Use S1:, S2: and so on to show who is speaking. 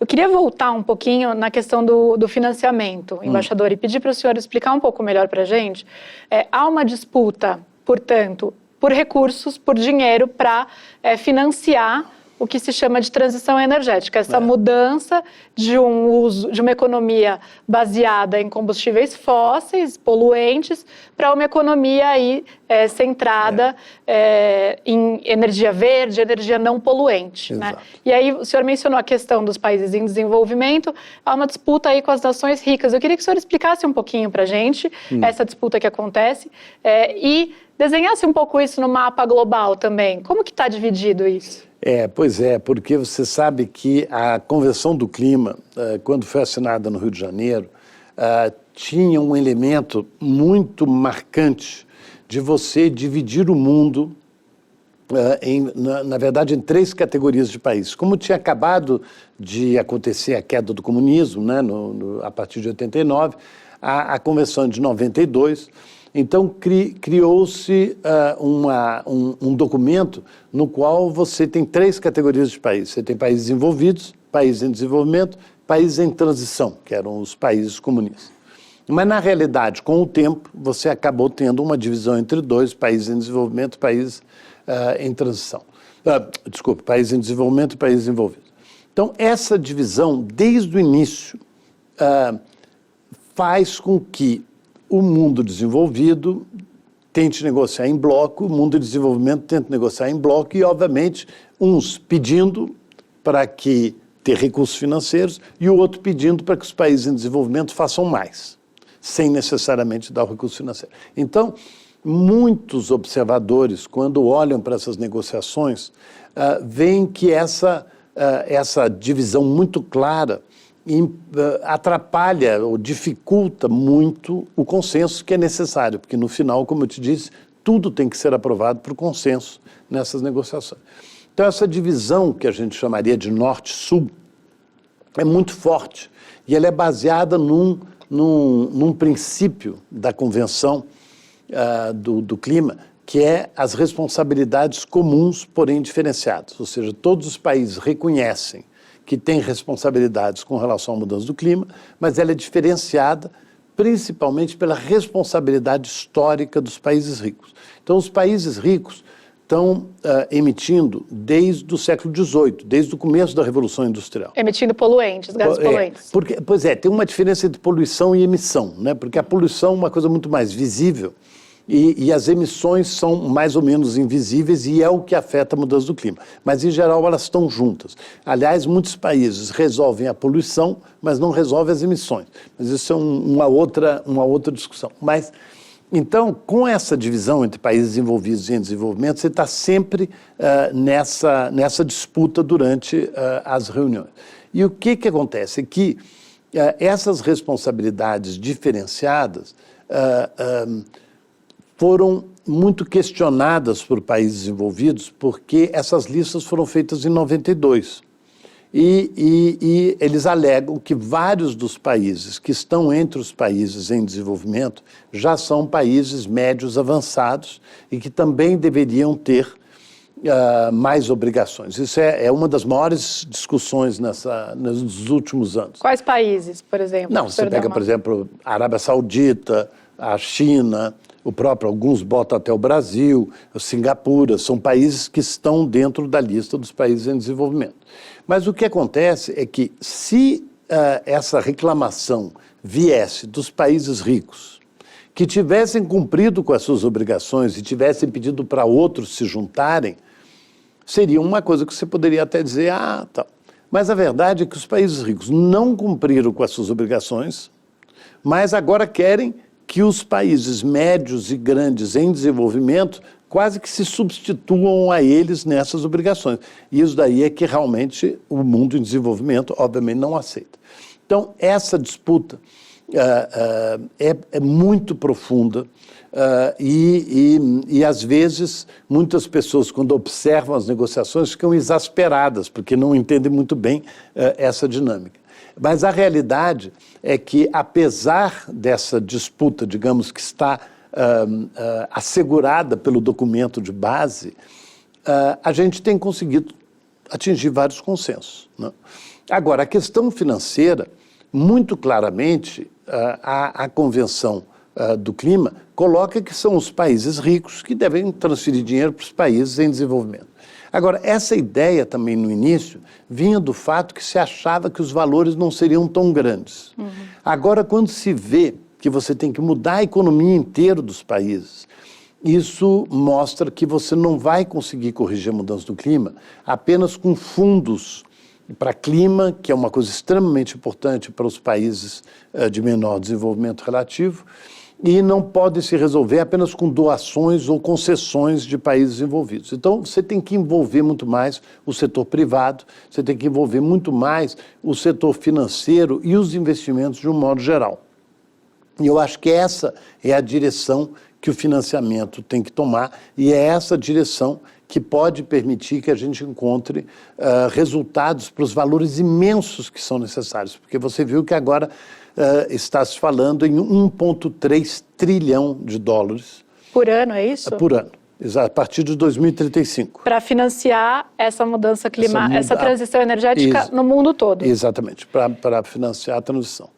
S1: Eu queria voltar um pouquinho na questão do financiamento, embaixador, e pedir para o senhor explicar um pouco melhor para a gente. Há uma disputa, portanto, por recursos, por dinheiro para financiar o que se chama de transição energética, essa mudança de uma economia baseada em combustíveis fósseis, poluentes, para uma economia aí, centrada em energia verde, energia não poluente. Né? E aí o senhor mencionou a questão dos países em desenvolvimento, há uma disputa aí com as nações ricas. Eu queria que o senhor explicasse um pouquinho para a gente essa disputa que acontece e desenhasse um pouco isso no mapa global também. Como que está dividido isso?
S2: Pois é, porque você sabe que a Convenção do Clima, quando foi assinada no Rio de Janeiro, tinha um elemento muito marcante de você dividir o mundo, na verdade, em 3 categorias de países. Como tinha acabado de acontecer a queda do comunismo, né, a partir de 89, a Convenção de 92... Então, criou-se um documento no qual você tem 3 categorias de países. Você tem países desenvolvidos, países em desenvolvimento, países em transição, que eram os países comunistas. Mas, na realidade, com o tempo, você acabou tendo uma divisão entre 2, países em desenvolvimento e países em transição. Países em desenvolvimento e países envolvidos. Então, essa divisão, desde o início, faz com que o mundo desenvolvido tente negociar em bloco, o mundo de desenvolvimento tenta negociar em bloco e, obviamente, uns pedindo para que ter recursos financeiros e o outro pedindo para que os países em desenvolvimento façam mais, sem necessariamente dar o recurso financeiro. Então, muitos observadores, quando olham para essas negociações, veem que essa divisão muito clara atrapalha ou dificulta muito o consenso que é necessário, porque no final, como eu te disse, tudo tem que ser aprovado por consenso nessas negociações. Então, essa divisão que a gente chamaria de norte-sul é muito forte e ela é baseada num princípio da Convenção do Clima, que é as responsabilidades comuns, porém diferenciadas, ou seja, todos os países reconhecem que tem responsabilidades com relação à mudança do clima, mas ela é diferenciada principalmente pela responsabilidade histórica dos países ricos. Então, os países ricos estão emitindo desde o século XVIII, desde o começo da Revolução Industrial.
S1: Emitindo poluentes, gases poluentes.
S2: Pois é, tem uma diferença entre poluição e emissão, né? Porque a poluição é uma coisa muito mais visível, e as emissões são mais ou menos invisíveis e é o que afeta a mudança do clima. Mas, em geral, elas estão juntas. Aliás, muitos países resolvem a poluição, mas não resolvem as emissões. Mas isso é uma outra discussão. Mas, então, com essa divisão entre países envolvidos e em desenvolvimento, você está sempre nessa disputa durante as reuniões. E o que acontece? É que essas responsabilidades diferenciadas foram muito questionadas por países envolvidos, porque essas listas foram feitas em 92. E eles alegam que vários dos países que estão entre os países em desenvolvimento já são países médios avançados e que também deveriam ter mais obrigações. Isso é uma das maiores discussões nos últimos anos.
S1: Quais países, por exemplo?
S2: Não, você pega, por exemplo, a Arábia Saudita, a China, alguns botam até o Brasil, Singapura, são países que estão dentro da lista dos países em desenvolvimento. Mas o que acontece é que se essa reclamação viesse dos países ricos, que tivessem cumprido com as suas obrigações e tivessem pedido para outros se juntarem, seria uma coisa que você poderia até dizer, tá. Mas a verdade é que os países ricos não cumpriram com as suas obrigações, mas agora querem que os países médios e grandes em desenvolvimento quase que se substituam a eles nessas obrigações. E isso daí é que realmente o mundo em desenvolvimento, obviamente, não aceita. Então, essa disputa é muito profunda e, às vezes, muitas pessoas, quando observam as negociações, ficam exasperadas, porque não entendem muito bem essa dinâmica. Mas a realidade é que, apesar dessa disputa, digamos, que está assegurada pelo documento de base, a gente tem conseguido atingir vários consensos, né? Agora, a questão financeira, muito claramente, a Convenção do Clima coloca que são os países ricos que devem transferir dinheiro para os países em desenvolvimento. Agora, essa ideia também no início vinha do fato que se achava que os valores não seriam tão grandes. Agora, quando se vê que você tem que mudar a economia inteira dos países, isso mostra que você não vai conseguir corrigir a mudança do clima apenas com fundos para clima, que é uma coisa extremamente importante para os países de menor desenvolvimento relativo, e não pode se resolver apenas com doações ou concessões de países envolvidos. Então, você tem que envolver muito mais o setor privado, você tem que envolver muito mais o setor financeiro e os investimentos de um modo geral. E eu acho que essa é a direção que o financiamento tem que tomar, e é essa direção que pode permitir que a gente encontre resultados para os valores imensos que são necessários. Porque você viu que agora está se falando em 1,3 trilhão de dólares.
S1: Por ano, é isso?
S2: Por ano, a partir de 2035.
S1: Para financiar essa mudança climática, essa transição energética no mundo todo.
S2: Exatamente, para financiar a transição.